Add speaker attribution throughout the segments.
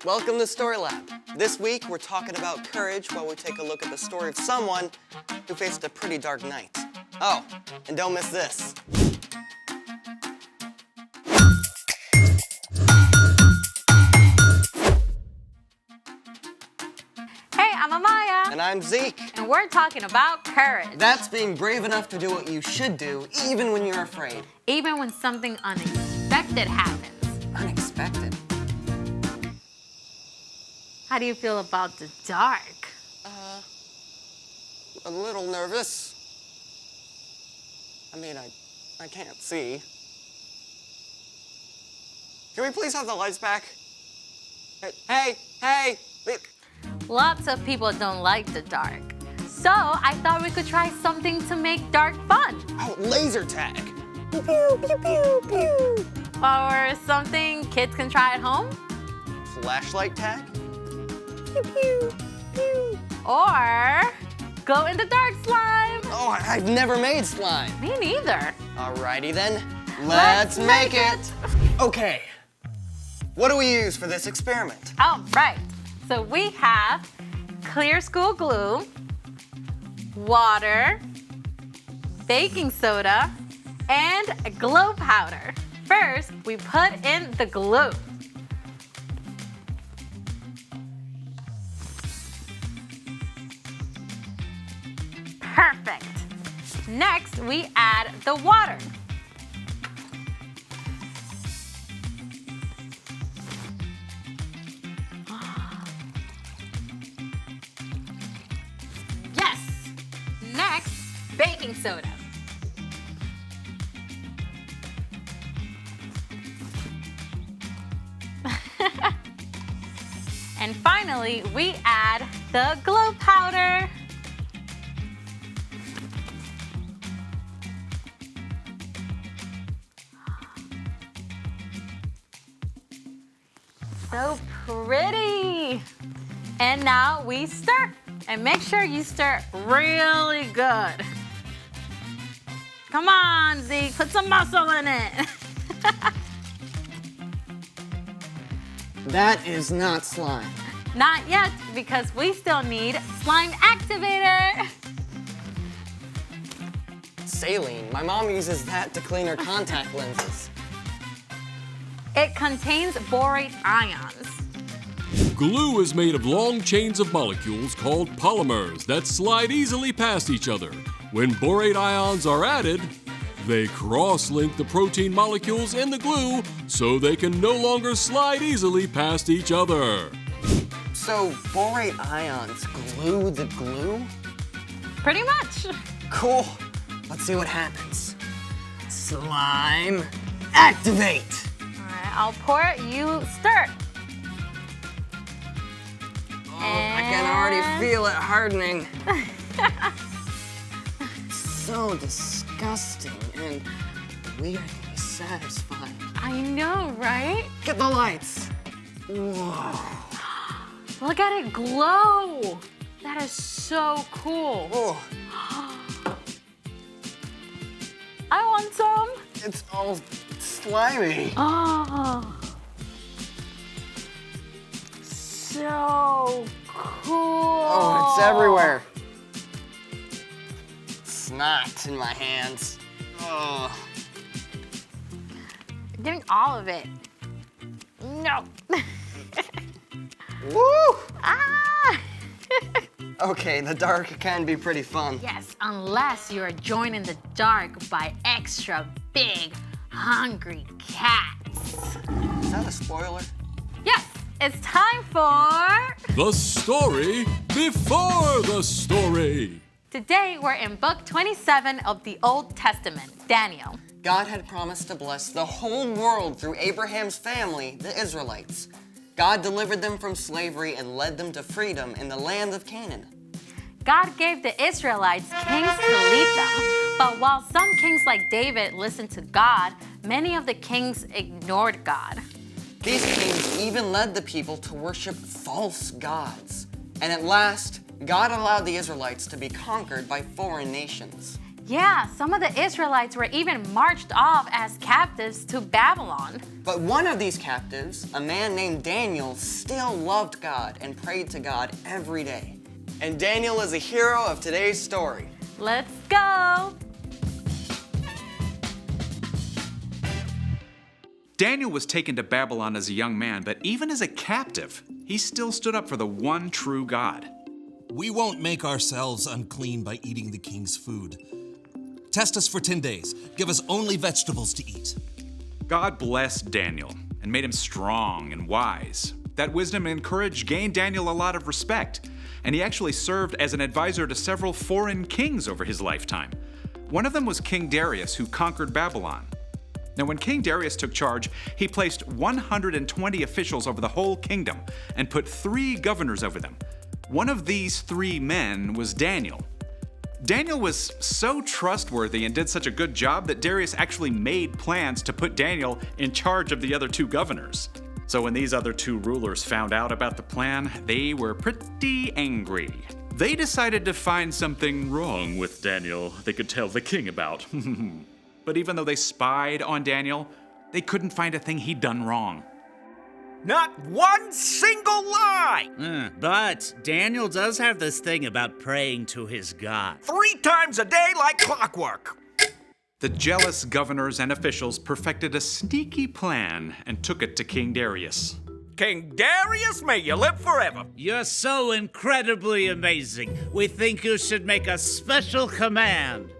Speaker 1: Welcome to Story Lab. This week, we're talking about courage while we take a look at the story of someone who faced a pretty dark night. Oh, and don't miss this.
Speaker 2: Hey, I'm Amaya.
Speaker 1: And I'm Zeke.
Speaker 2: And we're talking about courage.
Speaker 1: That's being brave enough to do what you should do, even when you're afraid.
Speaker 2: Even when something unexpected happens.
Speaker 1: Unexpected?
Speaker 2: How do you feel about the dark?
Speaker 1: A little nervous. I mean, I can't see. Can we please have the lights back? Hey!
Speaker 2: Lots of people don't like the dark. So I thought we could try something to make dark fun.
Speaker 1: Oh, laser tag. Pew, pew, pew, pew, pew.
Speaker 2: Or something kids can try at home.
Speaker 1: Flashlight tag? Pew, pew, pew.
Speaker 2: Or go in the dark slime.
Speaker 1: Oh, I've never made slime.
Speaker 2: Me neither.
Speaker 1: Alrighty then, let's make it. Okay, what do we use for this experiment?
Speaker 2: All right, so we have clear school glue, water, baking soda, and glow powder. First, we put in the glue. Perfect. Next, we add the water. Yes. Next, baking soda. And finally, we add the glow powder. So pretty. And now we stir. And make sure you stir really good. Come on, Zeke, put some muscle in it.
Speaker 1: That is not slime.
Speaker 2: Not yet, because we still need slime activator.
Speaker 1: Saline. My mom uses that to clean her contact lenses.
Speaker 2: It contains borate ions.
Speaker 3: Glue is made of long chains of molecules called polymers that slide easily past each other. When borate ions are added, they cross-link the protein molecules in the glue so they can no longer slide easily past each other.
Speaker 1: So borate ions glue the glue?
Speaker 2: Pretty much.
Speaker 1: Cool. Let's see what happens. Slime activate.
Speaker 2: All right, I'll pour it, you stir.
Speaker 1: Oh, I can already feel it hardening. So disgusting and weirdly satisfying.
Speaker 2: I know, right?
Speaker 1: Get the lights. Whoa.
Speaker 2: Look at it glow. That is so cool.
Speaker 1: Oh,
Speaker 2: I want some.
Speaker 1: it's all slimy.
Speaker 2: Oh. So cool.
Speaker 1: Oh, it's everywhere. Snot in my hands. Oh.
Speaker 2: I'm getting all of it. No.
Speaker 1: Woo!
Speaker 2: Ah!
Speaker 1: Okay, the dark can be pretty fun.
Speaker 2: Yes, unless you're joined in the dark by extra big, hungry cats.
Speaker 1: Is that a spoiler?
Speaker 2: Yes, it's time for...
Speaker 3: The story before the story.
Speaker 2: Today, we're in book 27 of the Old Testament, Daniel.
Speaker 1: God had promised to bless the whole world through Abraham's family, the Israelites. God delivered them from slavery and led them to freedom in the land of Canaan.
Speaker 2: God gave the Israelites kings to lead them, but while some kings like David listened to God, many of the kings ignored God.
Speaker 1: These kings even led the people to worship false gods. And at last, God allowed the Israelites to be conquered by foreign nations.
Speaker 2: Yeah, some of the Israelites were even marched off as captives to Babylon.
Speaker 1: But one of these captives, a man named Daniel, still loved God and prayed to God every day. And Daniel is a hero of today's story.
Speaker 2: Let's go!
Speaker 4: Daniel was taken to Babylon as a young man, but even as a captive, he still stood up for the one true God.
Speaker 5: We won't make ourselves unclean by eating the king's food. Test us for 10 days. Give us only vegetables to eat.
Speaker 4: God blessed Daniel and made him strong and wise. That wisdom and courage gained Daniel a lot of respect, and he actually served as an advisor to several foreign kings over his lifetime. One of them was King Darius, who conquered Babylon. Now, when King Darius took charge, he placed 120 officials over the whole kingdom and put 3 governors over them. One of these 3 men was Daniel. Daniel was so trustworthy and did such a good job that Darius actually made plans to put Daniel in charge of the other 2 governors. So when these other 2 rulers found out about the plan, they were pretty angry. They decided to find something wrong with Daniel they could tell the king about. But even though they spied on Daniel, they couldn't find a thing he'd done wrong.
Speaker 6: Not one single lie!
Speaker 7: But Daniel does have this thing about praying to his God.
Speaker 6: 3 times a day like clockwork.
Speaker 4: The jealous governors and officials perfected a sneaky plan and took it to King Darius.
Speaker 6: King Darius, may you live forever.
Speaker 7: You're so incredibly amazing. We think you should make a special command.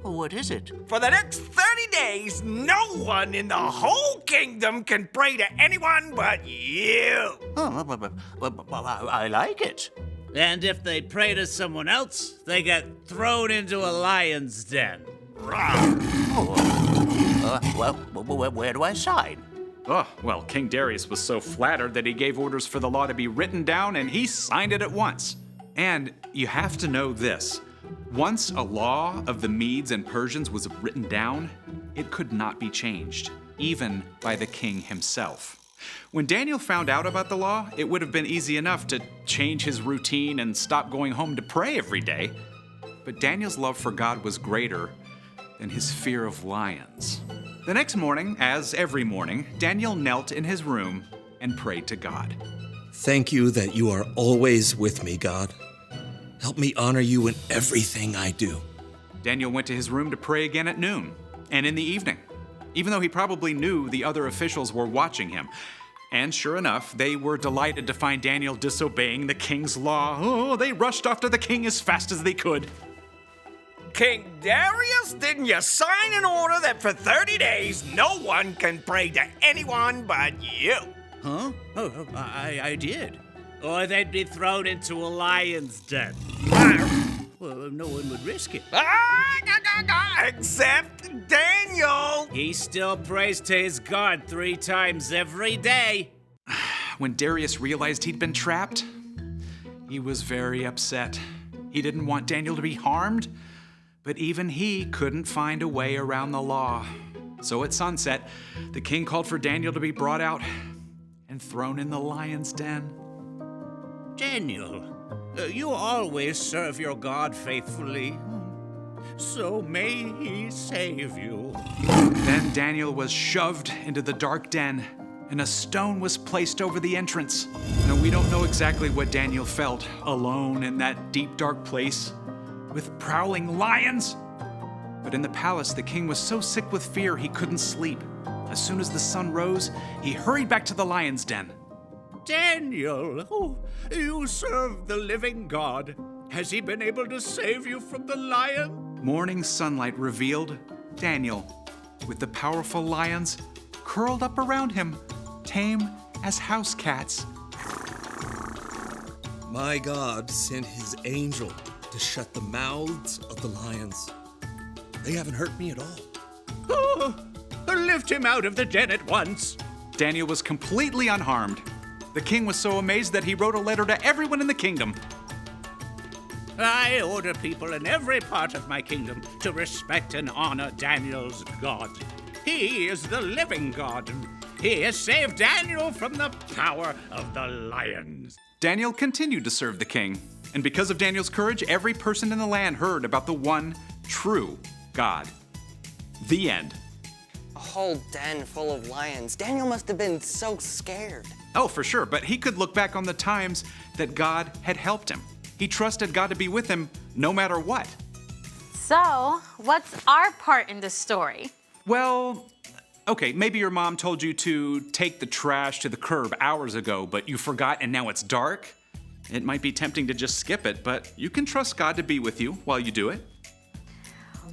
Speaker 7: What is it?
Speaker 6: For the next 30 days, no one in the whole kingdom can pray to anyone but you.
Speaker 7: I like it. And if they pray to someone else, they get thrown into a lion's den. Where do I sign?
Speaker 4: Oh, well, King Darius was so flattered that he gave orders for the law to be written down, and he signed it at once. And you have to know this. Once a law of the Medes and Persians was written down, it could not be changed, even by the king himself. When Daniel found out about the law, it would have been easy enough to change his routine and stop going home to pray every day. But Daniel's love for God was greater than his fear of lions. The next morning, as every morning, Daniel knelt in his room and prayed to God.
Speaker 5: Thank you that you are always with me, God. Help me honor you in everything I do.
Speaker 4: Daniel went to his room to pray again at noon and in the evening, even though he probably knew the other officials were watching him. And sure enough, they were delighted to find Daniel disobeying the king's law. Oh, they rushed after the king as fast as they could.
Speaker 6: King Darius, didn't you sign an order that for 30 days no one can pray to anyone but you?
Speaker 7: Huh? Oh, I did. Or they'd be thrown into a lion's den. Well, no one would risk it.
Speaker 6: Except Daniel.
Speaker 7: He still prays to his God 3 times every day.
Speaker 4: When Darius realized he'd been trapped, he was very upset. He didn't want Daniel to be harmed, but even he couldn't find a way around the law. So at sunset, the king called for Daniel to be brought out and thrown in the lion's den.
Speaker 7: Daniel, you always serve your God faithfully, so may he save you.
Speaker 4: Then Daniel was shoved into the dark den, and a stone was placed over the entrance. Now, we don't know exactly what Daniel felt alone in that deep, dark place with prowling lions. But in the palace, the king was so sick with fear he couldn't sleep. As soon as the sun rose, he hurried back to the lion's den.
Speaker 7: Daniel, you serve the living God. Has he been able to save you from the lion?
Speaker 4: Morning sunlight revealed Daniel with the powerful lions curled up around him, tame as house cats.
Speaker 5: My God sent his angel to shut the mouths of the lions. They haven't hurt me at all.
Speaker 7: Oh, lift him out of the den at once.
Speaker 4: Daniel was completely unharmed. The king was so amazed that he wrote a letter to everyone in the kingdom.
Speaker 7: I order people in every part of my kingdom to respect and honor Daniel's God. He is the living God. He has saved Daniel from the power of the lions.
Speaker 4: Daniel continued to serve the king, and because of Daniel's courage, every person in the land heard about the one true God. The end.
Speaker 1: A whole den full of lions. Daniel must have been so scared.
Speaker 4: Oh, for sure, but he could look back on the times that God had helped him. He trusted God to be with him no matter what.
Speaker 2: So, what's our part in this story?
Speaker 4: Well, okay, maybe your mom told you to take the trash to the curb hours ago, but you forgot and now it's dark. It might be tempting to just skip it, but you can trust God to be with you while you do it.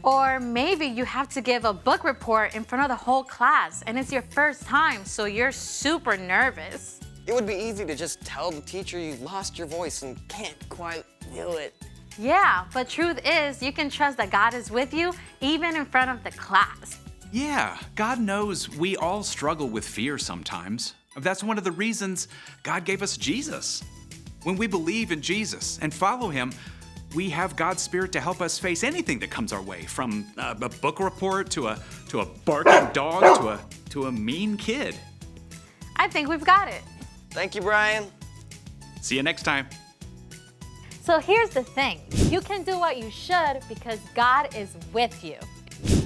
Speaker 2: Or maybe you have to give a book report in front of the whole class and it's your first time, so you're super nervous.
Speaker 1: It would be easy to just tell the teacher you lost your voice and can't quite do it.
Speaker 2: Yeah, but truth is, you can trust that God is with you even in front of the class.
Speaker 4: Yeah, God knows we all struggle with fear sometimes. That's one of the reasons God gave us Jesus. When we believe in Jesus and follow him, we have God's Spirit to help us face anything that comes our way, from a book report to a barking dog to a mean kid.
Speaker 2: I think we've got it.
Speaker 1: Thank you, Brian.
Speaker 4: See you next time.
Speaker 2: So here's the thing. You can do what you should because God is with you.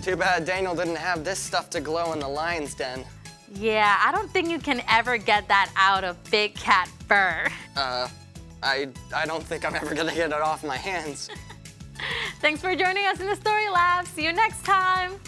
Speaker 1: Too bad Daniel didn't have this stuff to glow in the lion's den.
Speaker 2: Yeah, I don't think you can ever get that out of big cat fur.
Speaker 1: I don't think I'm ever gonna get it off my hands.
Speaker 2: Thanks for joining us in the Story Lab. See you next time.